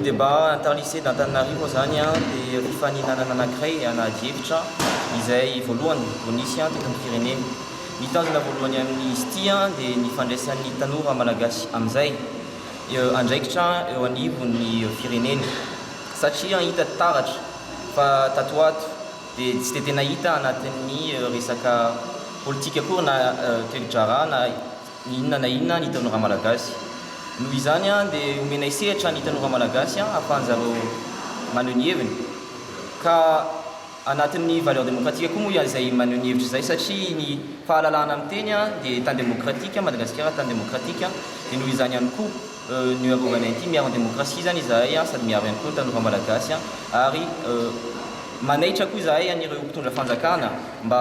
débat interlycée d'Antananarivo zany dia fifaninanana anankiray anady hevitra izay voalohany vao nisy teto amin'ny firenena. Ny tanjona voalohany amin'izy ity dia ny fandraisan'ny tanora malagasy amin'izay andraikitra eo anivon'ny firenena satria hita taratra fa tatoato dia tsy dia tena hita anatin'ny resaka politika koa na toedrara na inona na inona ny tanora malagasy. Noho izany dia omena sehatra ny tanora malagasy ahafahan'zareo maneho ny heviny ka anatin'ny valeur démocratique koa moa izay maneho ny hevitra izay satria ny fahalalahana amin'ny teny dia tany démocratique Madagasikara tany démocratique dia noho izany ihany koa nuarovana ity miaro démocratie zany izahay sady miaro ihany koa ny tanora malagasy ary manaitra koa izahay anireo mpitondra fanjakana mba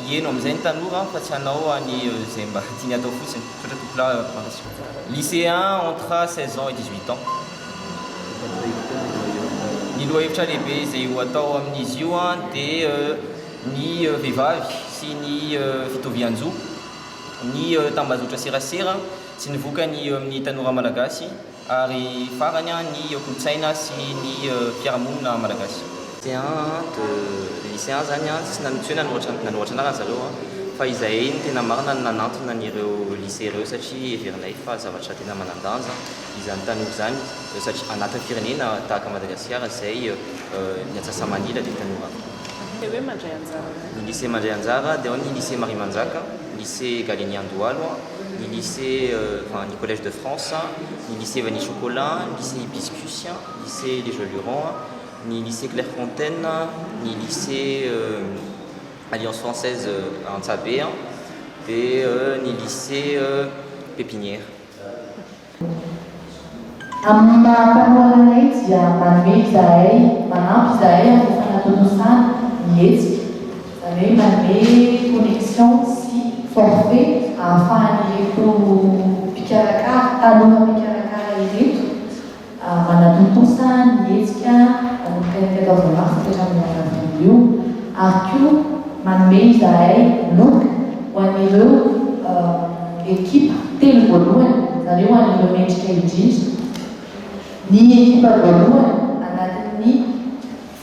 hieno amin'izay ny tanora fa tsy hanao zay mba tiany atao fotsiny. Lycéen entre 16 ans et 18 ans. Ny lohahevitra lehibe izay ho atao amin'izy io dia ny vehivavy sy ny fitovian-jo, ny tambazotra serasera sy ny vokany amin'ny tanora malagasy ary farany ny kolotsaina sy ny fiarahamonina malagasy. Lycéen zany tsy nanoratra anarany zareo fa izahay ny tena marina nanantona an'ireo lycée ireo satria heverinay fa zavatra tena manan-danja izany tanora zany satria anatin'ny firenena tahaka Madagasikara izay ny Antsasamanila dia tanora. Ny lycée mandray anjara dia ao ny lycée Marie Manjaka, lycée Galeny Andohalo, ny lycée ny collège de France, ny lycée Vanille Chocolat, lycée Hibiscus, lycée Les Jolurons, ni lycée Clairefontaine, ni lycée Alliance Française Antsabé et ni lycée Pépinière. Amin'ny maha-panohananay dia manome izahay manampy izahay amin'ny fanatonosana mihetsika izany hoe manome connexion sy forfait ahafahan'ireto mpikarakara tanora mpikarakara ireto manatontosana mihetsika amin'ny 14 mars hatramin'ny avril io ary koa manome izahay loka ho an'ireo ekipa telo voalohany zareo an'ireo mendrika indrindra. Ny ekipa voalohany anatin'ny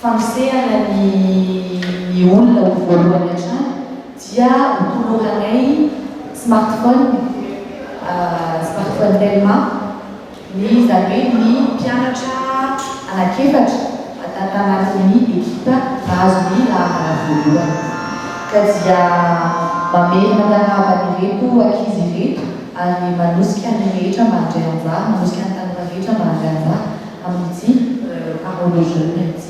famosehana ny olona ho voalohany hatrany dia hotoloranay smartphone telma ny zany hoe ny mpianatra anakefatra anatin'ny ekipa nahazo ny lahara voalohany ka dia mamerina miarahaba ireto ankizy ireto ary manosika ny rehetra mandray anjara, manosika ny tanora rehetra mandray anjara amin'ity parole aux jeunes.